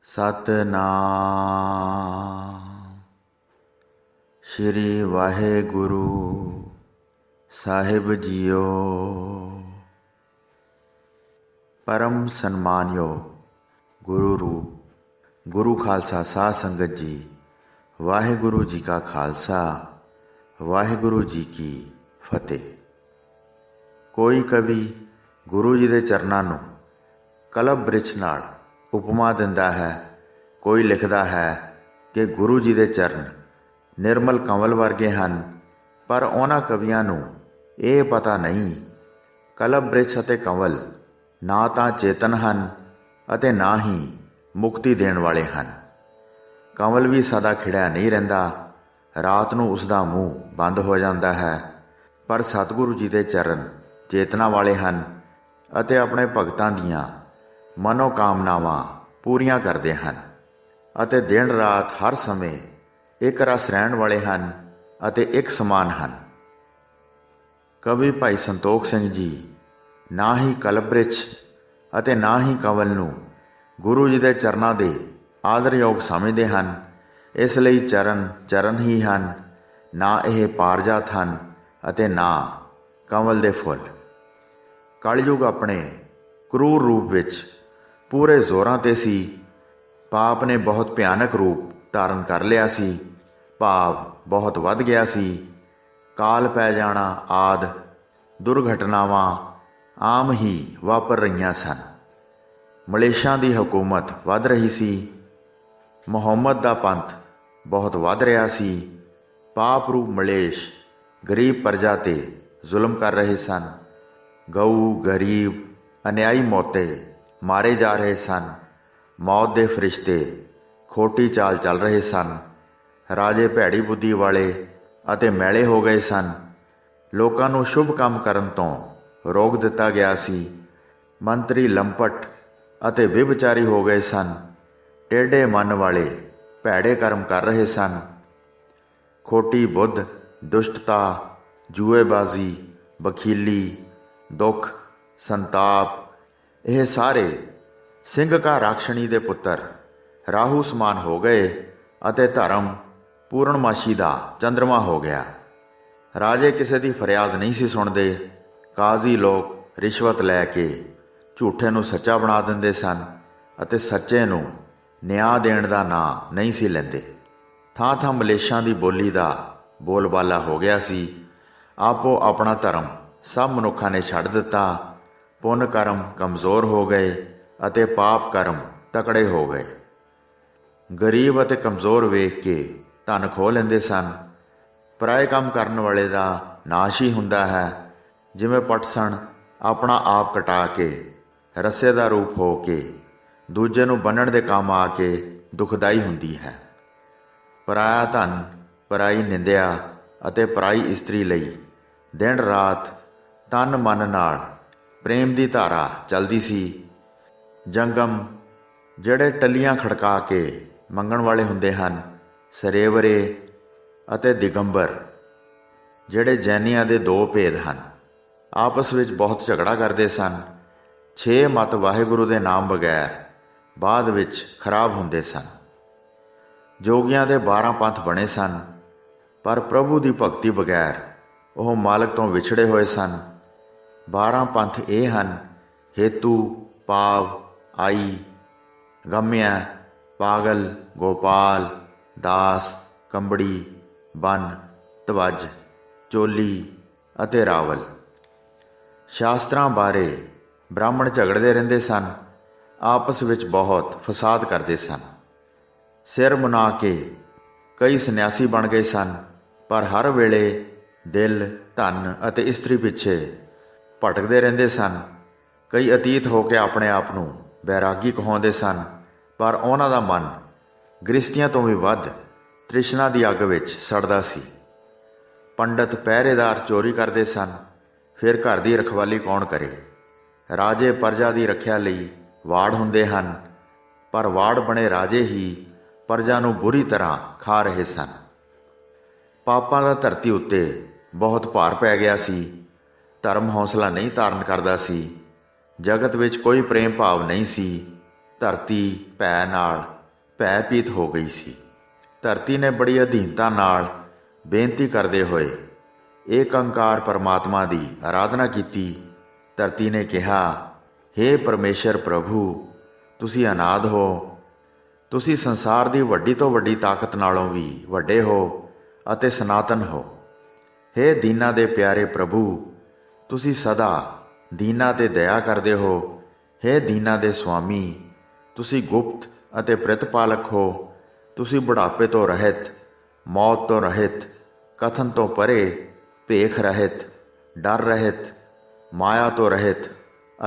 ਸਤਨਾਮ ਸ਼੍ਰੀ ਵਾਹਿਗੁਰੂ ਸਾਹਿਬ JIO. परम सन्मानयोग गुरु रूप गुरु खालसा साध संगत जी, वाहिगुरु जी का खालसा वाहिगुरु जी की फतेह। कोई कवि गुरु जी के चरणों नूं कलब बृछ नाल उपमा दिंदा है, कोई लिखदा है कि गुरु जी के चरण निर्मल कंवल वर्गे हैं, पर उन्हां कवियां नूं इह पता नहीं कलब बृछ अते कंवल ना तां चेतन ਹਨ ਅਤੇ ना ही मुक्ति देण वाले ਹਨ। कंवल भी सदा खिड़िया नहीं रहिंदा, रात ਨੂੰ उसका मूँह बंद हो जाता है, पर सतगुरु जी के चरण चेतना वाले हैं ਅਤੇ अपने भगतां दीआं मनोकामनावां पूरीआं करते हैं ਅਤੇ दिन रात हर समय एक रस रहण वाले हैं ਅਤੇ एक समान हैं। कवि भाई संतोख सिंह जी ना ही कलब बृछ ਅਤੇ ना ही कंवल ਨੂੰ गुरु जी के चरणों के आदरयोग समझते हैं। इसलिए चरण चरण ही हैं, ना यह पारजात हैं ਅਤੇ ना कंवल के फुल। कलयुग अपने क्रूर रूप विच पूरे जोरां ते सी। पाप ने बहुत भयानक रूप धारण कर लिया सी, भाव बहुत वध गया सी। काल पै जाना आदि दुर्घटनावां आम ही वापर रहीआं सन। मलेशां दी हुकूमत वध रही सी, मुहम्मद दा पंथ बहुत वध रहा सी। पाप रूप मलेश गरीब प्रजा ते जुल्म कर रहे सन। गऊ गरीब अन्यायी मौते मारे जा रहे सन। मौत दे फरिश्ते खोटी चाल चल रहे सन। राजे भैड़ी बुद्धि वाले अते मैले हो गए सन। लोकां नूं शुभ काम करन तों रोक दिता गया सी। मंत्री लंपट अते विभचारी हो गए सन। टेढ़े मन वाले भैड़े कर्म कर रहे सन। खोटी बुद्ध, दुष्टता, जूएबाजी, बखीली, दुख, संताप, यह सारे सिंह का राक्षणी दे पुत्र राहू समान हो गए अते धर्म पूर्णमाशी दा चंद्रमा हो गया। राजे किसी की फरियाद नहीं सी सुनते। काजी लोग रिश्वत लैके झूठे नूं सच्चा बना दिंदे सन अते सच्चे नूं न्याय देण दा नां नहीं सी लैंदे। थां थां मलेशां दी बोली दा बोलबाला हो गया सी। आपो अपना धर्म सब मनुखां ने छड्ड दिता। पुण्य कर्म कमज़ोर हो गए अते पाप कर्म तकड़े हो गए। गरीब अते कमज़ोर वेख के धन खो लैंदे सन। पराए काम करन वाले दा नाश ही हुंदा है। जिवें पटसण अपना आप कटा के रस्से का रूप हो के दूजे नूं बन्नण दे काम आके दुखदाई हुंदी है। पराया धन, पराई निंदिया अते पराई इस्त्री लई दिन रात तन मन नाल प्रेम की धारा चलदी सी। जंगम जिहड़े टलियां खड़का के मंगण वाले हुंदे हन, सरेवरे अते दिगंबर जिहड़े जैनियां दे दो भेद हैं, आपस ਵਿੱਚ बहुत झगड़ा करते सन। 6 मत वाहिगुरु के नाम बगैर बाद ਵਿੱਚ खराब ਹੁੰਦੇ ਸਨ। जोगियां ਦੇ 12 पंथ बने सन, पर प्रभु की भगती बगैर ਉਹ मालक तो विछड़े हुए सन। 12 पंथ ਇਹ ਹਨ: हेतु, पाव, आई, गम्या, पागल, गोपाल, दास, कंबड़ी, बन, तवज, चोली अते रावल। शास्त्रां बारे ब्राह्मण झगड़ते रहंदे सन, आपस ਵਿੱਚ बहुत फसाद करते सन। सिर मुना के कई सन्यासी बन गए सन, पर हर वेले दिल, धन अते इस्त्री पिछे भटकते रहंदे सन। कई अतीत हो के अपने आप नूं बैरागी कहाउंदे सन, पर उन्हां दा मन गृहस्थियां तो भी वध तृष्णा की अग विच सड़दा सी। पंडित पहरेदार चोरी करते सन, फिर घर की रखवाली कौन करे। राजे प्रजा की रखिया लई वाड़ हुंदे हन, पर वाड़ बने राजे ही प्रजा नूं बुरी तरह खा रहे सन। पापां दा धरती उत्ते बहुत भार पै गया सी। धर्म हौसला नहीं धारण करदा सी। जगत विच कोई प्रेम भाव नहीं सी। धरती भै नाल ਭੈਭੀਤ ਹੋ ਗਈ ਸੀ। ਧਰਤੀ ਨੇ ਬੜੀ ਅਧੀਨਤਾ ਨਾਲ ਬੇਨਤੀ ਕਰਦੇ ਹੋਏ ਏਕ ਓਂਕਾਰ ਪਰਮਾਤਮਾ ਦੀ ਆਰਾਧਨਾ ਕੀਤੀ। ਧਰਤੀ ਨੇ ਕਿਹਾ, ਹੇ ਪਰਮੇਸ਼ਰ ਪ੍ਰਭੂ, ਤੁਸੀਂ ਅਨਾਦ ਹੋ। ਤੁਸੀਂ ਸੰਸਾਰ ਦੀ ਵੱਡੀ ਤੋਂ ਵੱਡੀ ਤਾਕਤ ਨਾਲੋਂ ਵੀ ਵੱਡੇ ਹੋ ਅਤੇ ਸਨਾਤਨ ਹੋ। ਹੇ ਦੀਨਾਂ ਦੇ ਪਿਆਰੇ ਪ੍ਰਭੂ, ਤੁਸੀਂ ਸਦਾ ਦੀਨਾਂ 'ਤੇ ਦਇਆ ਕਰਦੇ ਹੋ। ਹੇ ਦੀਨਾਂ ਦੇ ਸੁਆਮੀ, ਤੁਸੀਂ ਗੁਪਤ ਅਤੇ ਪ੍ਰਤਿਪਾਲਕ ਹੋ। ਤੁਸੀਂ ਬੁਢਾਪੇ ਤੋਂ ਰਹਿਤ, ਮੌਤ ਤੋਂ ਰਹਿਤ, ਕਥਨ ਤੋਂ ਪਰੇ, ਭੇਖ ਰਹਿਤ, ਡਰ ਰਹਿਤ, ਮਾਇਆ ਤੋਂ ਰਹਿਤ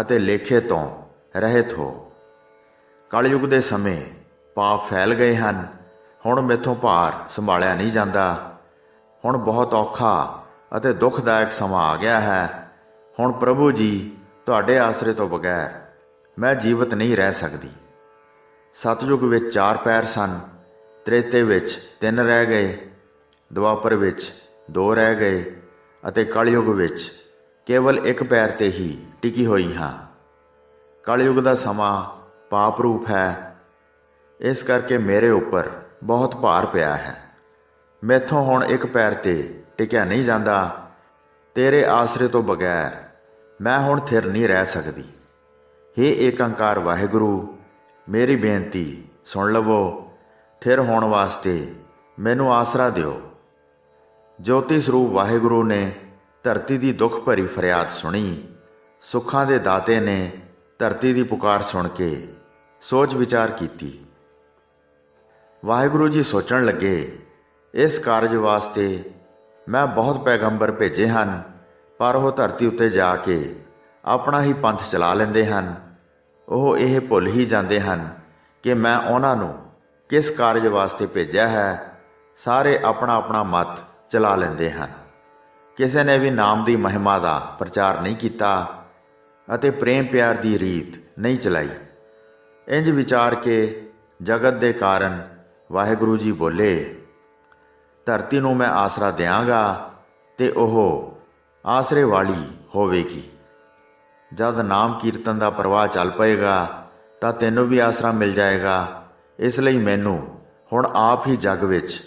ਅਤੇ ਲੇਖੇ ਤੋਂ ਰਹਿਤ ਹੋ। ਕਲਯੁਗ ਦੇ ਸਮੇਂ ਪਾਪ ਫੈਲ ਗਏ ਹਨ। ਹੁਣ ਮੈਥੋਂ ਭਾਰ ਸੰਭਾਲਿਆ ਨਹੀਂ ਜਾਂਦਾ। ਹੁਣ ਬਹੁਤ ਔਖਾ ਅਤੇ ਦੁਖਦਾਇਕ ਸਮਾਂ ਆ ਗਿਆ ਹੈ। ਹੁਣ ਪ੍ਰਭੂ ਜੀ, ਤੁਹਾਡੇ ਆਸਰੇ ਤੋਂ ਬਗੈਰ ਮੈਂ ਜੀਵਤ ਨਹੀਂ ਰਹਿ ਸਕਦੀ। ਸਤਯੁਗ ਵਿੱਚ 4 ਪੈਰ ਸਨ, ਤ੍ਰੇਤੇ ਵਿੱਚ 3 ਰਹਿ ਗਏ, ਦੁਆਪਰ ਵਿੱਚ 2 ਰਹਿ ਗਏ ਅਤੇ ਕਲਯੁਗ ਵਿੱਚ ਕੇਵਲ 1 ਪੈਰ 'ਤੇ ਹੀ ਟਿਕੀ ਹੋਈ ਹਾਂ। ਕਲਯੁਗ ਦਾ ਸਮਾਂ ਪਾਪ ਰੂਪ ਹੈ। ਇਸ ਕਰਕੇ ਮੇਰੇ ਉੱਪਰ ਬਹੁਤ ਭਾਰ ਪਿਆ ਹੈ। ਮੈਥੋਂ ਹੁਣ 1 ਪੈਰ 'ਤੇ ਟਿਕਿਆ ਨਹੀਂ ਜਾਂਦਾ। ਤੇਰੇ ਆਸਰੇ ਤੋਂ ਬਗੈਰ ਮੈਂ ਹੁਣ ਥਿਰ ਨਹੀਂ ਰਹਿ ਸਕਦੀ। ਹੇ ਏਕ ਓਂਕਾਰ ਵਾਹਿਗੁਰੂ, ਮੇਰੀ ਬੇਨਤੀ ਸੁਣ ਲਵੋ। ਥਿਰ ਹੋਣ ਵਾਸਤੇ ਮੈਨੂੰ ਆਸਰਾ ਦਿਓ। ਜੋਤੀ ਸਰੂਪ ਵਾਹਿਗੁਰੂ ਨੇ ਧਰਤੀ ਦੀ ਦੁੱਖ ਭਰੀ ਫਰਿਆਦ ਸੁਣੀ। ਸੁੱਖਾਂ ਦੇ ਦਾਤੇ ਨੇ ਧਰਤੀ ਦੀ ਪੁਕਾਰ ਸੁਣ ਕੇ ਸੋਚ ਵਿਚਾਰ ਕੀਤੀ। ਵਾਹਿਗੁਰੂ ਜੀ ਸੋਚਣ ਲੱਗੇ, ਇਸ ਕਾਰਜ ਵਾਸਤੇ ਮੈਂ ਬਹੁਤ ਪੈਗੰਬਰ ਭੇਜੇ ਹਨ, ਪਰ ਉਹ ਧਰਤੀ ਉੱਤੇ ਜਾ ਕੇ ਆਪਣਾ ਹੀ ਪੰਥ ਚਲਾ ਲੈਂਦੇ ਹਨ। ਉਹ ਇਹ ਭੁੱਲ ਹੀ ਜਾਂਦੇ ਹਨ ਕਿ ਮੈਂ ਉਹਨਾਂ ਨੂੰ ਕਿਸ ਕਾਰਜ ਵਾਸਤੇ ਭੇਜਿਆ ਹੈ। ਸਾਰੇ ਆਪਣਾ ਆਪਣਾ ਮਤ ਚਲਾ ਲੈਂਦੇ ਹਨ। ਕਿਸੇ ਨੇ ਵੀ ਨਾਮ ਦੀ ਮਹਿਮਾ ਦਾ ਪ੍ਰਚਾਰ ਨਹੀਂ ਕੀਤਾ ਅਤੇ ਪ੍ਰੇਮ ਪਿਆਰ ਦੀ ਰੀਤ ਨਹੀਂ ਚਲਾਈ। ਇੰਜ ਵਿਚਾਰ ਕੇ ਜਗਤ ਦੇ ਕਾਰਨ ਵਾਹਿਗੁਰੂ ਜੀ ਬੋਲੇ, ਧਰਤੀ ਨੂੰ ਮੈਂ ਆਸਰਾ ਦਿਆਂਗਾ ਤੇ ਉਹ ਆਸਰੇ ਵਾਲੀ ਹੋਵੇਗੀ। ਜਦ ਨਾਮ ਕੀਰਤਨ ਦਾ ਪ੍ਰਵਾਹ ਚੱਲ ਪਏਗਾ ਤਾਂ ਤੈਨੂੰ ਵੀ ਆਸਰਾ ਮਿਲ ਜਾਏਗਾ। ਇਸ ਲਈ ਮੈਨੂੰ ਹੁਣ ਆਪ ਹੀ ਜੱਗ ਵਿੱਚ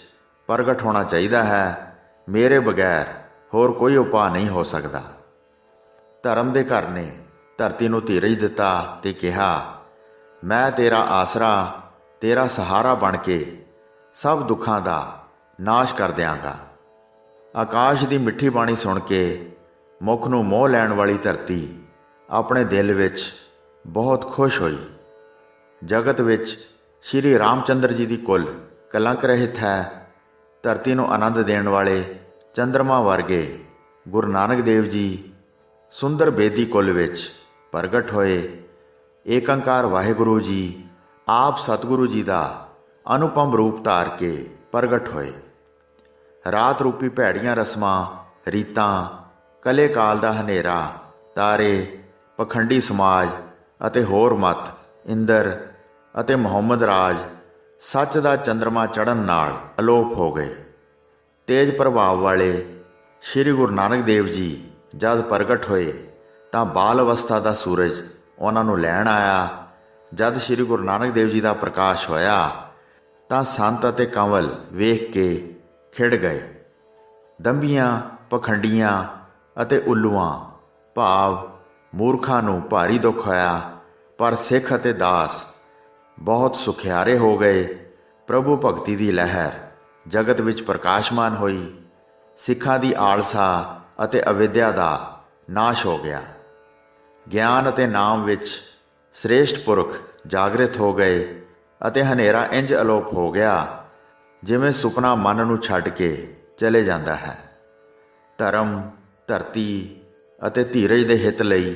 ਪ੍ਰਗਟ ਹੋਣਾ ਚਾਹੀਦਾ ਹੈ। ਮੇਰੇ ਬਗੈਰ ਹੋਰ ਕੋਈ ਉਪਾਅ ਨਹੀਂ ਹੋ ਸਕਦਾ। ਧਰਮ ਦੇ ਘਰ ਨੇ ਧਰਤੀ ਨੂੰ ਧੀਰਜ ਦਿੱਤਾ ਤੇ ਕਿਹਾ, ਮੈਂ ਤੇਰਾ ਆਸਰਾ, ਤੇਰਾ ਸਹਾਰਾ ਬਣ ਕੇ ਸਭ ਦੁੱਖਾਂ ਦਾ ਨਾਸ਼ ਕਰ ਦਿਆਂਗਾ। ਆਕਾਸ਼ ਦੀ ਮਿੱਠੀ ਬਾਣੀ ਸੁਣ ਕੇ ਮੁੱਖ ਨੂੰ ਮੋਹ ਲੈਣ ਵਾਲੀ ਧਰਤੀ ਆਪਣੇ ਦਿਲ ਵਿੱਚ ਬਹੁਤ ਖੁਸ਼ ਹੋਈ। ਜਗਤ ਵਿੱਚ ਸ਼੍ਰੀ ਰਾਮਚੰਦਰ ਜੀ ਦੀ ਕੁੱਲ ਕਲੰਕ ਰਹਿਤ ਹੈ। ਧਰਤੀ ਨੂੰ ਆਨੰਦ ਦੇਣ ਵਾਲੇ ਚੰਦਰਮਾ ਵਰਗੇ ਗੁਰੂ ਨਾਨਕ ਦੇਵ ਜੀ ਸੁੰਦਰ ਬੇਦੀ ਕੁੱਲ ਵਿੱਚ ਪ੍ਰਗਟ ਹੋਏ। ਏਕ ਓਂਕਾਰ ਵਾਹਿਗੁਰੂ ਜੀ ਆਪ ਸਤਿਗੁਰੂ ਜੀ ਦਾ ਅਨੁਪਮ ਰੂਪ ਧਾਰ ਕੇ ਪ੍ਰਗਟ ਹੋਏ। ਰਾਤ ਰੂਪੀ ਭੈੜੀਆਂ ਰਸਮਾਂ, ਰੀਤਾਂ, ਕਲੇ ਕਾਲ ਦਾ ਹਨੇਰਾ, ਤਾਰੇ, ਪਖੰਡੀ ਸਮਾਜ ਅਤੇ ਹੋਰ ਮਤ, ਇੰਦਰ ਅਤੇ ਮੁਹੰਮਦ ਰਾਜ ਸੱਚ ਦਾ ਚੰਦਰਮਾ ਚੜ੍ਹਨ ਨਾਲ ਅਲੋਪ ਹੋ ਗਏ। ਤੇਜ ਪ੍ਰਭਾਵ ਵਾਲੇ ਸ਼੍ਰੀ ਗੁਰੂ ਨਾਨਕ ਦੇਵ ਜੀ ਜਦ ਪ੍ਰਗਟ ਹੋਏ ਤਾਂ ਬਾਲ ਅਵਸਥਾ ਦਾ ਸੂਰਜ ਉਹਨਾਂ ਨੂੰ ਲੈਣ ਆਇਆ। ਜਦ ਸ਼੍ਰੀ ਗੁਰੂ ਨਾਨਕ ਦੇਵ ਜੀ ਦਾ ਪ੍ਰਕਾਸ਼ ਹੋਇਆ ਤਾਂ ਸੰਤ ਅਤੇ ਕੰਵਲ ਵੇਖ ਕੇ ਖਿੜ ਗਏ। ਦੰਭੀਆਂ, ਪਖੰਡੀਆਂ ਅਤੇ ਉੱਲੂਆਂ ਭਾਵ ਮੂਰਖਾਂ ਨੂੰ ਭਾਰੀ ਦੁੱਖ ਹੋਇਆ, ਪਰ ਸਿੱਖ ਅਤੇ ਦਾਸ ਬਹੁਤ ਸੁਖਿਆਰੇ ਹੋ ਗਏ। ਪ੍ਰਭੂ ਭਗਤੀ ਦੀ ਲਹਿਰ ਜਗਤ ਵਿੱਚ ਪ੍ਰਕਾਸ਼ਮਾਨ ਹੋਈ। ਸਿੱਖਾਂ ਦੀ ਆਲਸਾ ਅਤੇ ਅਵਿਦਿਆ ਦਾ ਨਾਸ਼ ਹੋ ਗਿਆ। ਗਿਆਨ ਅਤੇ ਨਾਮ ਵਿੱਚ ਸ੍ਰੇਸ਼ਟ ਪੁਰਖ ਜਾਗਰਿਤ ਹੋ ਗਏ ਅਤੇ ਹਨੇਰਾ ਇੰਜ ਅਲੋਪ ਹੋ ਗਿਆ ਜਿਵੇਂ ਸੁਪਨਾ ਮਨ ਨੂੰ ਛੱਡ ਕੇ ਚਲੇ ਜਾਂਦਾ ਹੈ। ਧਰਮ, ਧਰਤੀ ਅਤੇ ਧੀਰਜ ਦੇ ਹਿੱਤ ਲਈ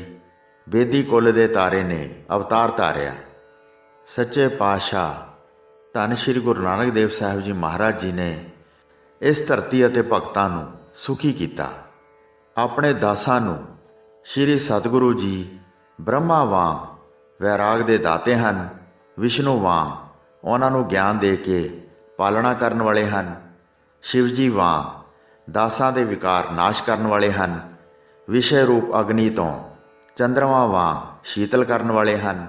ਬੇਦੀ ਕੁੱਲ ਦੇ ਤਾਰੇ ਨੇ ਅਵਤਾਰ ਧਾਰਿਆ। ਸੱਚੇ ਪਾਤਸ਼ਾਹ ਧੰਨ ਸ਼੍ਰੀ ਗੁਰੂ ਨਾਨਕ ਦੇਵ ਸਾਹਿਬ ਜੀ ਮਹਾਰਾਜ ਜੀ ਨੇ ਇਸ ਧਰਤੀ ਅਤੇ ਭਗਤਾਂ ਨੂੰ ਸੁਖੀ ਕੀਤਾ। ਆਪਣੇ ਦਾਸਾਂ ਨੂੰ ਸ਼੍ਰੀ ਸਤਿਗੁਰੂ ਜੀ ਬ੍ਰਹਮਾ ਵਾਂਗ ਵੈਰਾਗ ਦੇ ਦਾਤੇ ਹਨ, ਵਿਸ਼ਨੂੰ ਵਾਂਗ ਉਹਨਾਂ ਨੂੰ ਗਿਆਨ ਦੇ ਕੇ ਪਾਲਣਾ ਕਰਨ ਵਾਲੇ ਹਨ, ਸ਼ਿਵ ਜੀ ਵਾਂਗ ਦਾਸਾਂ ਦੇ ਵਿਕਾਰ ਨਾਸ਼ ਕਰਨ ਵਾਲੇ ਹਨ, ਵਿਸ਼ੇ ਰੂਪ ਅਗਨੀ ਤੋਂ ਚੰਦਰਮਾ ਵਾਂਗ ਸ਼ੀਤਲ ਕਰਨ ਵਾਲੇ ਹਨ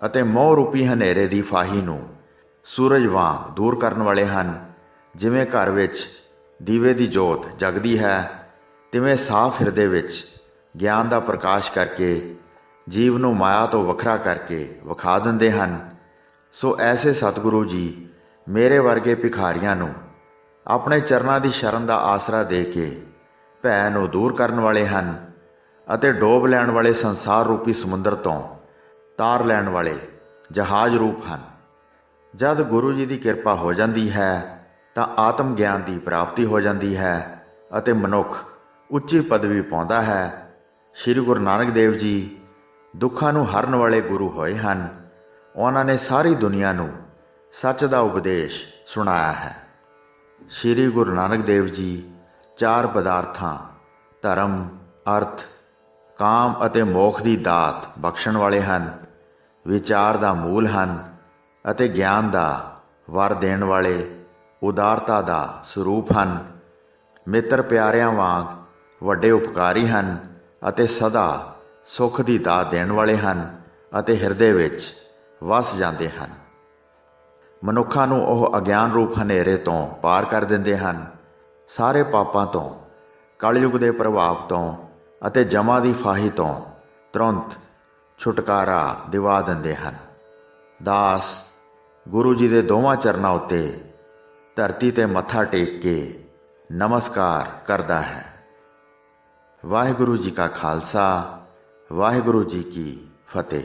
ਅਤੇ ਮੋਹ ਰੂਪੀ ਹਨੇਰੇ ਦੀ ਫਾਹੀ ਨੂੰ ਸੂਰਜ ਵਾਂਗ ਦੂਰ ਕਰਨ ਵਾਲੇ ਹਨ। ਜਿਵੇਂ ਘਰ ਵਿੱਚ ਦੀਵੇ ਦੀ ਜੋਤ ਜਗਦੀ ਹੈ, ਤਿਵੇਂ ਸਾਫ਼ ਹਿਰਦੇ ਵਿੱਚ ਗਿਆਨ ਦਾ ਪ੍ਰਕਾਸ਼ ਕਰਕੇ ਜੀਵ ਨੂੰ ਮਾਇਆ ਤੋਂ ਵੱਖਰਾ ਕਰਕੇ ਵਿਖਾ ਦਿੰਦੇ ਹਨ। ਸੋ ਐਸੇ ਸਤਿਗੁਰੂ ਜੀ ਮੇਰੇ ਵਰਗੇ ਭਿਖਾਰੀਆਂ ਨੂੰ ਆਪਣੇ ਚਰਨਾਂ ਦੀ ਸ਼ਰਨ ਦਾ ਆਸਰਾ ਦੇ ਕੇ ਭੈ ਨੂੰ ਦੂਰ ਕਰਨ ਵਾਲੇ ਹਨ ਅਤੇ ਡੋਬ ਲੈਣ ਵਾਲੇ ਸੰਸਾਰ ਰੂਪੀ ਸਮੁੰਦਰ ਤੋਂ ਤਾਰ ਲੈਣ ਵਾਲੇ ਜਹਾਜ਼ ਰੂਪ ਹਨ। ਜਦ ਗੁਰੂ ਜੀ ਦੀ ਕਿਰਪਾ ਹੋ ਜਾਂਦੀ ਹੈ ਤਾਂ ਆਤਮ ਗਿਆਨ ਦੀ ਪ੍ਰਾਪਤੀ ਹੋ ਜਾਂਦੀ ਹੈ ਅਤੇ ਮਨੁੱਖ ਉੱਚੀ ਪਦਵੀ ਪਾਉਂਦਾ ਹੈ। ਸ੍ਰੀ ਗੁਰੂ ਨਾਨਕ ਦੇਵ ਜੀ ਦੁੱਖਾਂ ਨੂੰ ਹਰਨ ਵਾਲੇ ਗੁਰੂ ਹੋਏ ਹਨ। ਉਹਨਾਂ ਨੇ ਸਾਰੀ ਦੁਨੀਆ ਨੂੰ ਸੱਚ ਦਾ ਉਪਦੇਸ਼ ਸੁਣਾਇਆ ਹੈ। ਸ੍ਰੀ ਗੁਰੂ ਨਾਨਕ ਦੇਵ ਜੀ 4 ਪਦਾਰਥਾਂ ਧਰਮ, ਅਰਥ, ਕਾਮ ਅਤੇ ਮੋਖ ਦੀ ਦਾਤ ਬਖਸ਼ਣ ਵਾਲੇ ਹਨ, ਵਿਚਾਰ ਦਾ ਮੂਲ ਹਨ ਅਤੇ ਗਿਆਨ ਦਾ ਵਰ ਦੇਣ ਵਾਲੇ ਉਦਾਰਤਾ ਦਾ ਸਰੂਪ ਹਨ। ਮਿੱਤਰ ਪਿਆਰਿਆਂ ਵਾਂਗ ਵੱਡੇ ਉਪਕਾਰੀ ਹਨ ਅਤੇ ਸਦਾ ਸੁੱਖ ਦੀ ਦਾਤ ਦੇਣ ਵਾਲੇ ਹਨ ਅਤੇ ਹਿਰਦੇ ਵਿੱਚ ਵਸ ਜਾਂਦੇ ਹਨ। ਮਨੁੱਖਾਂ ਨੂੰ ਉਹ ਅਗਿਆਨ ਰੂਪ ਹਨੇਰੇ ਤੋਂ ਪਾਰ ਕਰ ਦਿੰਦੇ ਹਨ। ਸਾਰੇ ਪਾਪਾਂ ਤੋਂ, ਕਲਯੁਗ ਦੇ ਪ੍ਰਭਾਵ ਤੋਂ ਅਤੇ ਜਮਾਂ ਦੀ ਫਾਹੀ ਤੋਂ ਤੁਰੰਤ ਛੁਟਕਾਰਾ ਦਿਵਾ ਦਿੰਦੇ ਹਨ। ਦਾਸ ਗੁਰੂ ਜੀ ਦੇ ਦੋਵਾਂ ਚਰਨਾਂ ਉੱਤੇ ਧਰਤੀ 'ਤੇ ਮੱਥਾ ਟੇਕ ਕੇ ਨਮਸਕਾਰ ਕਰਦਾ ਹੈ। ਵਾਹਿਗੁਰੂ ਜੀ ਕਾ ਖਾਲਸਾ, ਵਾਹਿਗੁਰੂ ਜੀ ਕੀ ਫਤਿਹ।